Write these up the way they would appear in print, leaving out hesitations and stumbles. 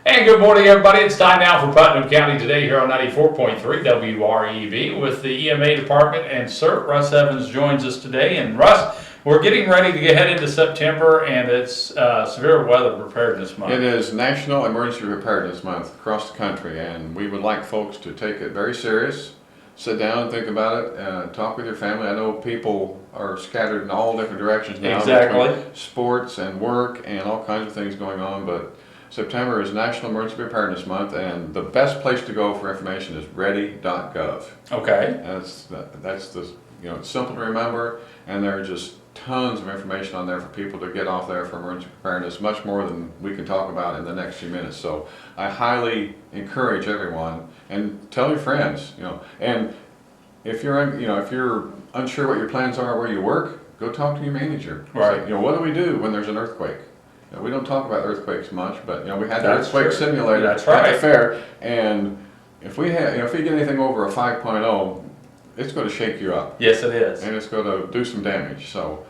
And good morning, everybody. It's time now for Putnam County Today here on 94.3 WREB with the EMA department and CERT. Russ Evans joins us today. And Russ, we're getting ready to head into September, and it's Severe Weather Preparedness Month. It is National Emergency Preparedness Month across the country, and we would like folks to take it very serious. Sit down and think about it, talk with your family. I know people are scattered in all different directions now. Exactly. Sports and work and all kinds of things going on, but September is National Emergency Preparedness Month, and the best place to go for information is ready.gov. Okay. That's the it's simple to remember, and there are just tons of information on there for people to get off there for emergency preparedness, much more than we can talk about in the next few minutes. So I highly encourage everyone, and tell your friends, and if you're unsure what your plans are where you work, go talk to your manager. Right. Say, what do we do when there's an earthquake? We don't talk about earthquakes much, but we had the That's earthquake true. simulator That's at right. the fair, and if we get anything over a 5.0, it's going to shake you up. Yes, it is. And it's going to do some damage. So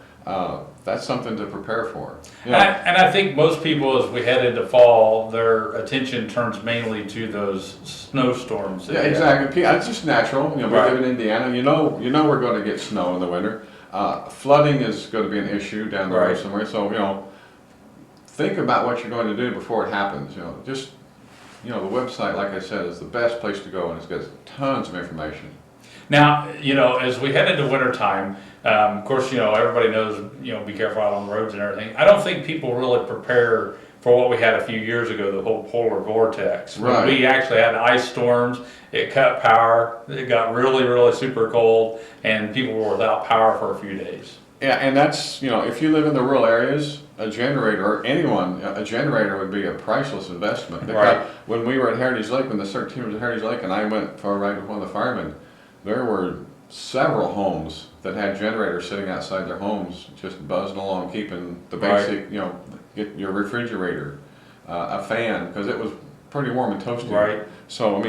that's something to prepare for. And I think most people, as we head into fall, their attention turns mainly to those snowstorms. Yeah, exactly. It's just natural. We Right. live in Indiana. You know we're going to get snow in the winter. Flooding is going to be an issue down the road Right. somewhere. So think about what you're going to do before it happens. The website, like I said, is the best place to go, and it's got tons of information. Now, as we head into wintertime, of course, everybody knows, be careful out on the roads and everything. I don't think people really prepare for what we had a few years ago, the whole polar vortex. Right. We actually had ice storms, it cut power, it got really, really super cold, and people were without power for a few days. Yeah, and that's, if you live in the rural areas, a generator, or anyone, a generator would be a priceless investment. Because Right. when we were at Heritage Lake, when the CERT team was at Heritage Lake, and I went for a ride with one of the firemen, there were several homes that had generators sitting outside their homes, just buzzing along, keeping the basic, get your refrigerator, a fan, because it was pretty warm and toasty. Right. So,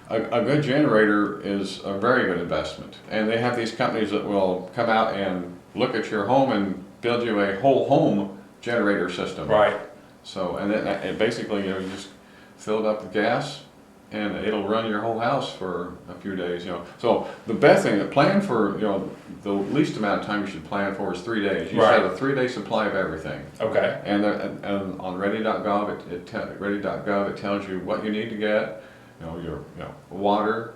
a good generator is a very good investment. And they have these companies that will come out and look at your home and build you a whole home generator system. Right. So, and then basically, you just fill it up with gas, and it'll run your whole house for a few days. So the best thing to plan for, the least amount of time you should plan for is 3 days. You should have a 3-day supply of everything. Okay. And on ready.gov, ready.gov, it tells you what you need to get. Your water,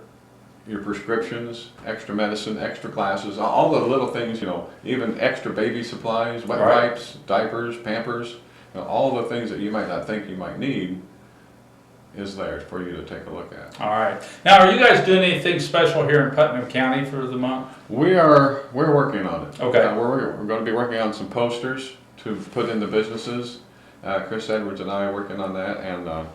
your prescriptions, extra medicine, extra glasses, all the little things. Even extra baby supplies, wet Right. wipes, diapers, Pampers. All the things that you might not think you might need is there for you to take a look at. All right. Now, are you guys doing anything special here in Putnam County for the month? We're working on it. Okay. We're going to be working on some posters to put in the businesses. Chris Edwards and I are working on that, and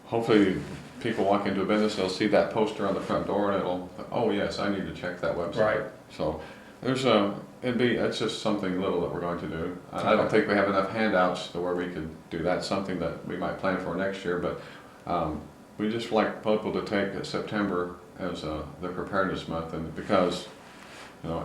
hopefully people walk into a business, they'll see that poster on the front door, and oh yes, I need to check that website. Right. So it's just something little that we're going to do. I don't think we have enough handouts to where we could do that. Something that we might plan for next year, but we just like people to take September as the preparedness month, and because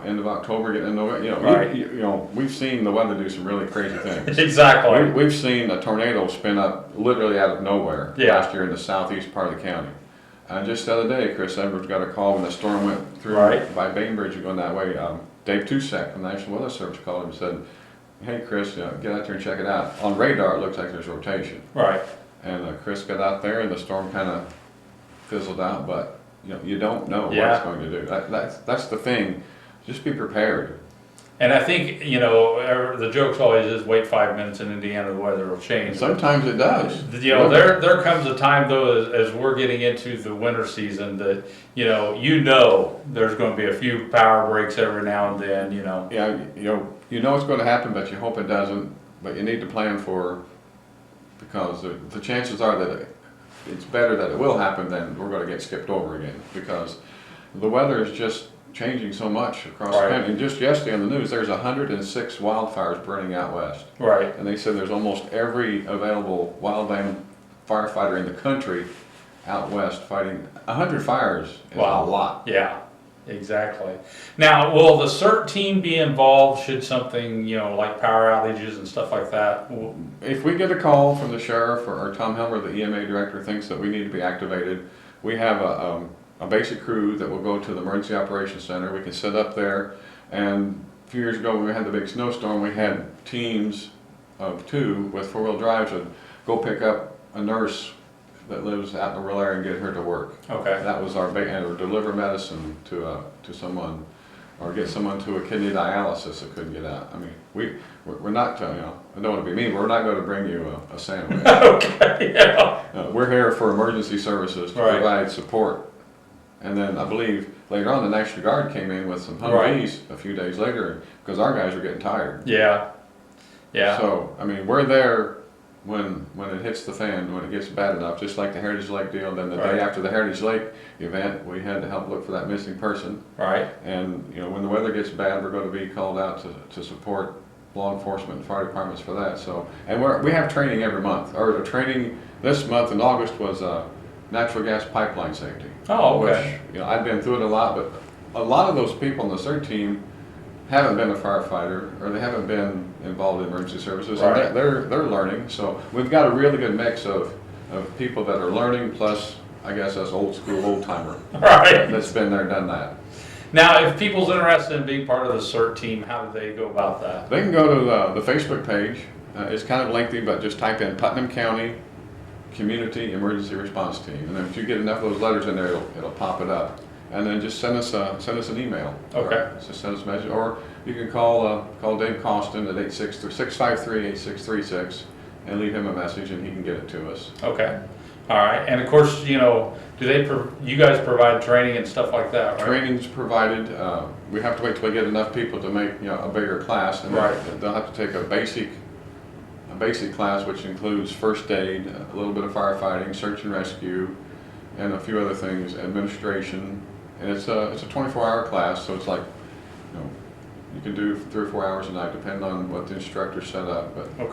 end of October, getting into Right. we've seen the weather do some really crazy things. Exactly. We've seen a tornado spin up literally out of nowhere last year in the southeast part of the county. Just the other day, Chris Edwards got a call when the storm went through by Bainbridge and going that way. Dave Tusek from the National Weather Service called him and said, "Hey Chris, get out there and check it out. On radar, it looks like there's rotation." Right. And Chris got out there, and the storm kind of fizzled out. But you don't know what Yeah. it's going to do. That's the thing. Just be prepared. And I think, the joke always is wait 5 minutes in Indiana, the weather will change. Sometimes it does. There comes a time though, as we're getting into the winter season, that there's going to be a few power breaks every now and then. Yeah, it's going to happen, but you hope it doesn't. But you need to plan for, because the chances are that it's better that it will happen than we're going to get skipped over again, because the weather is just changing so much across the country. And just yesterday on the news, there's 106 wildfires burning out west. Right. And they said there's almost every available wildland firefighter in the country out west fighting. 100 fires is a lot. Yeah. Exactly. Now, will the CERT team be involved should something, like power outages and stuff like that? If we get a call from the sheriff or Tom Helmer, the EMA director, thinks that we need to be activated, we have a basic crew that will go to the Emergency Operations Center. We can sit up there, and a few years ago when we had the big snowstorm, we had teams of 2 with 4-wheel drives that go pick up a nurse that lives out in the rural area and get her to work. Okay. That was our or deliver medicine to someone, or get someone to a kidney dialysis that couldn't get out. I mean, we're not, I don't want to be mean, but we're not going to bring you a sandwich. Okay, yeah. We're here for emergency services to provide support. And then I believe later on the National Guard came in with some Humvees a few days later because our guys were getting tired. Yeah. Yeah. So, I mean, we're there when it hits the fan, when it gets bad enough, just like the Heritage Lake deal. Then the day after the Heritage Lake event, we had to help look for that missing person. Right. And when the weather gets bad, we're going to be called out to support law enforcement and fire departments for that. So, and we have training every month. Our training this month in August was natural gas pipeline safety. Oh, okay. Which, I've been through it a lot, but a lot of those people on the CERT team haven't been a firefighter, or they haven't been involved in emergency services, and they're learning. So we've got a really good mix of people that are learning, plus I guess us old school old timer that's been there, done that. Now, if people's interested in being part of the CERT team, how do they go about that? They can go to the Facebook page. It's kind of lengthy, but just type in Putnam County Community Emergency Response Team, and then if you get enough of those letters in there, it'll pop it up. And then just send us an email. Okay. Just send us a message, or you can call Dave Costin at 653-8636 and leave him a message, and he can get it to us. Okay. All right. And of course, do you guys provide training and stuff like that, right? Training's provided. We have to wait till we get enough people to make a bigger class, and they'll have to take a basic class, which includes first aid, a little bit of firefighting, search and rescue, and a few other things, administration. And it's a 24-hour class, so it's like, you can do 3 or 4 hours a night, depending on what the instructor set up. But they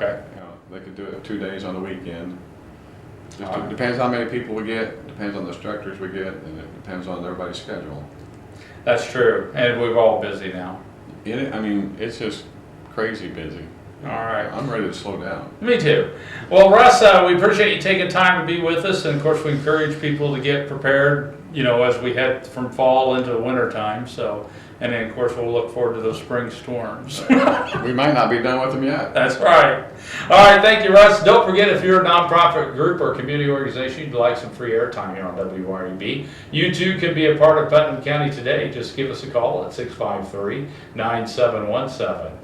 could do it 2 days on the weekend. Just depends how many people we get, depends on the instructors we get, and it depends on everybody's schedule. That's true, and we're all busy now. It's just crazy busy. All right. I'm ready to slow down. Me too. Well, Russ, we appreciate you taking time to be with us, and of course we encourage people to get prepared, as we head from fall into winter time. So, and then of course we'll look forward to those spring storms. We might not be done with them yet. That's right. All right, thank you, Russ. Don't forget, if you're a nonprofit group or community organization, you'd like some free airtime here on WREB, you too can be a part of Putnam County Today. Just give us a call at 653-9717.